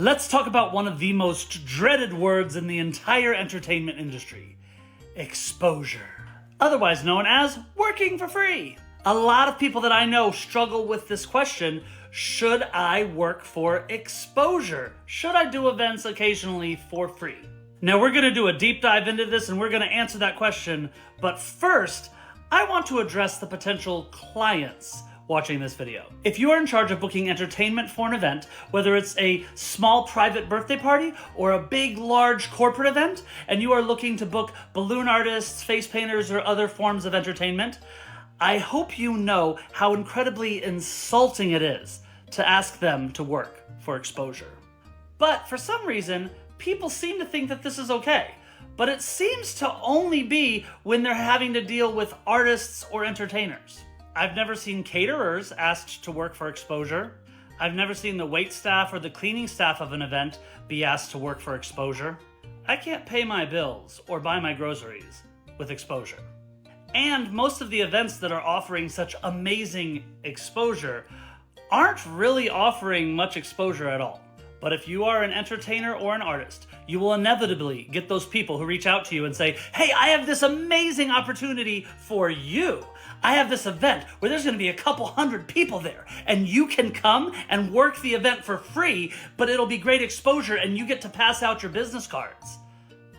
Let's talk about one of the most dreaded words in the entire entertainment industry: exposure. Otherwise known as working for free. A lot of people that I know struggle with this question: should I work for exposure? Should I do events occasionally for free? Now we're gonna do a deep dive into this and we're gonna answer that question, but first, I want to address the potential clients watching this video. If you are in charge of booking entertainment for an event, whether it's a small private birthday party or a big, large corporate event, and you are looking to book balloon artists, face painters, or other forms of entertainment, I hope you know how incredibly insulting it is to ask them to work for exposure. But for some reason, people seem to think that this is okay. But it seems to only be when they're having to deal with artists or entertainers. I've never seen caterers asked to work for exposure. I've never seen the wait staff or the cleaning staff of an event be asked to work for exposure. I can't pay my bills or buy my groceries with exposure. And most of the events that are offering such amazing exposure aren't really offering much exposure at all. But if you are an entertainer or an artist, you will inevitably get those people who reach out to you and say, hey, I have this amazing opportunity for you. I have this event where there's going to be a couple hundred people there, and you can come and work the event for free, but it'll be great exposure and you get to pass out your business cards.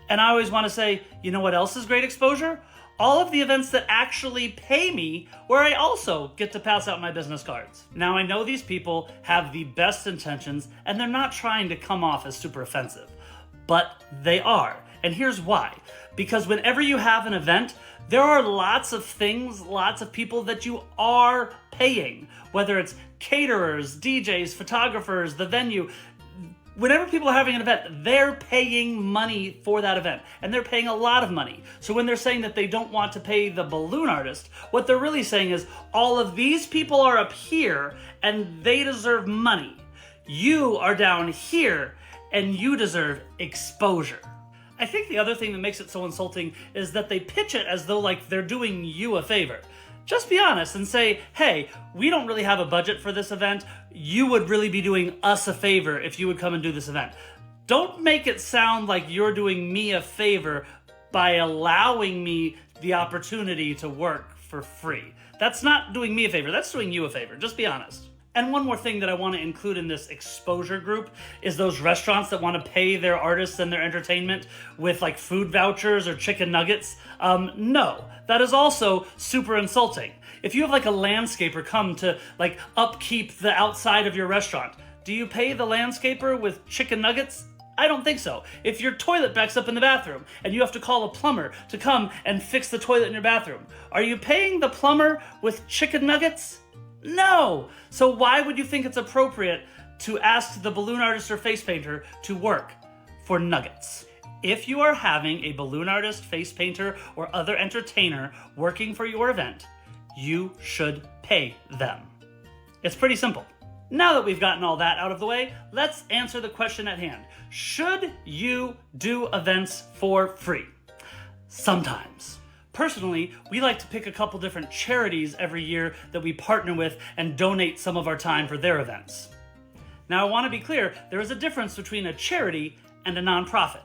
And I always want to say, you know what else is great exposure? All of the events that actually pay me, where I also get to pass out my business cards. Now, I know these people have the best intentions and they're not trying to come off as super offensive, but they are. And here's why. Because whenever you have an event, there are lots of things, lots of people that you are paying, whether it's caterers, DJs, photographers, the venue. Whenever people are having an event, they're paying money for that event, and they're paying a lot of money. So when they're saying that they don't want to pay the balloon artist, what they're really saying is all of these people are up here and they deserve money. You are down here and you deserve exposure. I think the other thing that makes it so insulting is that they pitch it as though like they're doing you a favor. Just be honest and say, hey, we don't really have a budget for this event. You would really be doing us a favor if you would come and do this event. Don't make it sound like you're doing me a favor by allowing me the opportunity to work for free. That's not doing me a favor, that's doing you a favor. Just be honest. And one more thing that I want to include in this exposure group is those restaurants that want to pay their artists and their entertainment with like food vouchers or chicken nuggets. No, that is also super insulting. If you have like a landscaper come to like upkeep the outside of your restaurant, do you pay the landscaper with chicken nuggets? I don't think so. If your toilet backs up in the bathroom and you have to call a plumber to come and fix the toilet in your bathroom, are you paying the plumber with chicken nuggets? No! So why would you think it's appropriate to ask the balloon artist or face painter to work for nuggets? If you are having a balloon artist, face painter, or other entertainer working for your event, you should pay them. It's pretty simple. Now that we've gotten all that out of the way, let's answer the question at hand. Should you do events for free? Sometimes. Personally, we like to pick a couple different charities every year that we partner with and donate some of our time for their events. Now, I want to be clear, there is a difference between a charity and a nonprofit.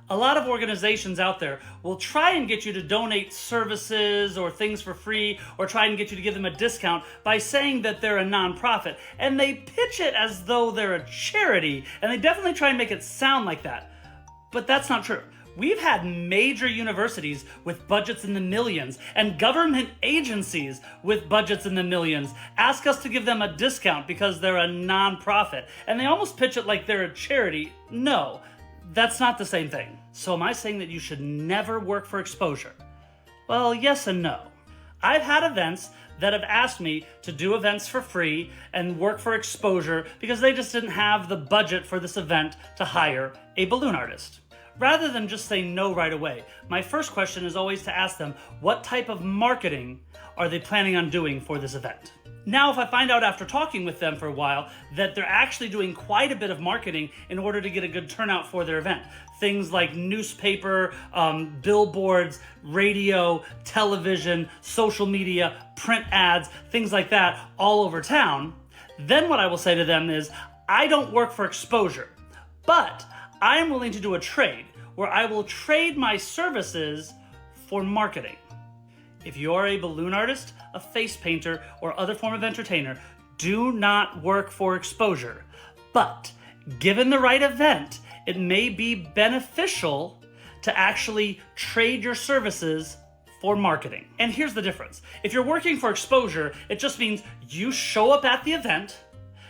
A lot of organizations out there will try and get you to donate services or things for free or try and get you to give them a discount by saying that they're a nonprofit. And they pitch it as though they're a charity, and they definitely try and make it sound like that. But that's not true. We've had major universities with budgets in the millions and government agencies with budgets in the millions ask us to give them a discount because they're a nonprofit. And they almost pitch it like they're a charity. No, that's not the same thing. So am I saying that you should never work for exposure? Well, yes and no. I've had events that have asked me to do events for free and work for exposure because they just didn't have the budget for this event to hire a balloon artist. Rather than just say no right away, my first question is always to ask them, what type of marketing are they planning on doing for this event? Now, if I find out after talking with them for a while that they're actually doing quite a bit of marketing in order to get a good turnout for their event, things like newspaper, billboards, radio, television, social media, print ads, things like that all over town, then what I will say to them is, I don't work for exposure, but I am willing to do a trade where I will trade my services for marketing. If you are a balloon artist, a face painter, or other form of entertainer, do not work for exposure. But given the right event, it may be beneficial to actually trade your services for marketing. And here's the difference. If you're working for exposure, it just means you show up at the event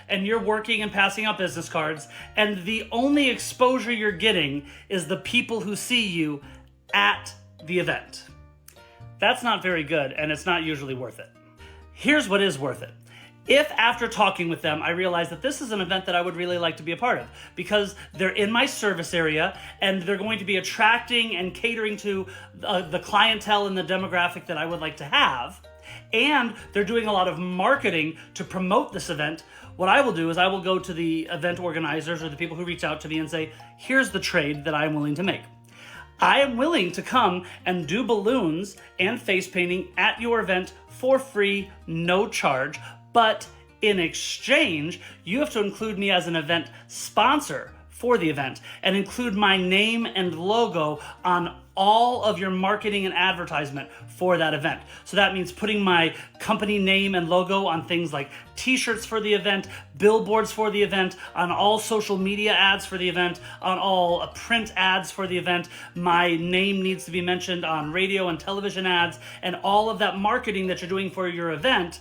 and you're working and passing out business cards, and the only exposure you're getting is the people who see you at the event. That's not very good, and it's not usually worth it. Here's what is worth it. If after talking with them, I realize that this is an event that I would really like to be a part of because they're in my service area and they're going to be attracting and catering to the clientele and the demographic that I would like to have, and they're doing a lot of marketing to promote this event, what I will do is I will go to the event organizers or the people who reach out to me and say, here's the trade that I'm willing to make. I am willing to come and do balloons and face painting at your event for free, no charge, but in exchange, you have to include me as an event sponsor for the event and include my name and logo on all of your marketing and advertisement for that event. So that means putting my company name and logo on things like t-shirts for the event, billboards for the event, on all social media ads for the event, on all print ads for the event. My name needs to be mentioned on radio and television ads, and all of that marketing that you're doing for your event,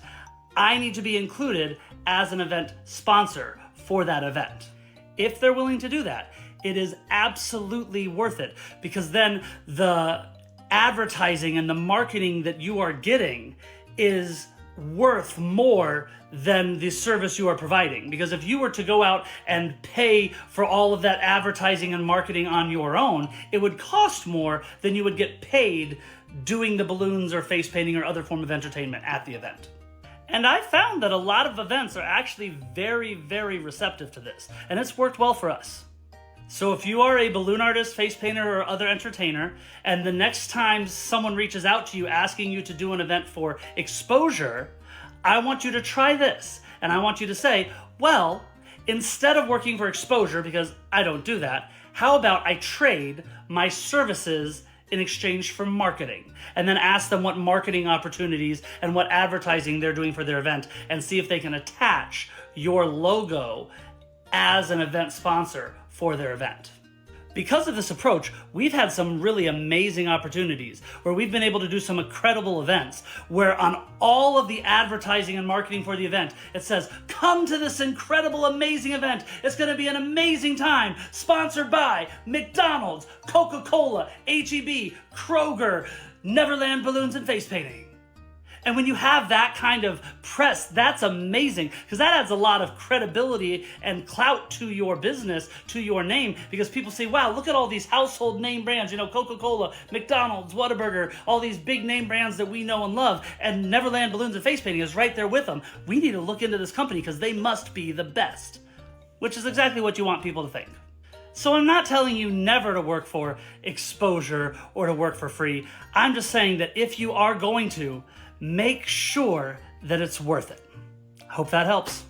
I need to be included as an event sponsor for that event. If they're willing to do that, it is absolutely worth it, because then the advertising and the marketing that you are getting is worth more than the service you are providing. Because if you were to go out and pay for all of that advertising and marketing on your own, it would cost more than you would get paid doing the balloons or face painting or other form of entertainment at the event. And I found that a lot of events are actually very, very receptive to this, and it's worked well for us. So if you are a balloon artist, face painter, or other entertainer, and the next time someone reaches out to you asking you to do an event for exposure, I want you to try this. And I want you to say, well, instead of working for exposure, because I don't do that, how about I trade my services in exchange for marketing? And then ask them what marketing opportunities and what advertising they're doing for their event, and see if they can attach your logo as an event sponsor for their event. Because of this approach, we've had some really amazing opportunities where we've been able to do some incredible events where on all of the advertising and marketing for the event, it says, come to this incredible, amazing event. It's going to be an amazing time. Sponsored by McDonald's, Coca-Cola, H-E-B, Kroger, Neverland Balloons and Face Painting. And when you have that kind of press, that's amazing, because that adds a lot of credibility and clout to your business, to your name, because people say, wow, look at all these household name brands, Coca-Cola, McDonald's, Whataburger, all these big name brands that we know and love, and Neverland Balloons and Face Painting is right there with them. We need to look into this company because they must be the best, which is exactly what you want people to think. So I'm not telling you never to work for exposure or to work for free. I'm just saying that if you are going to, make sure that it's worth it. Hope that helps.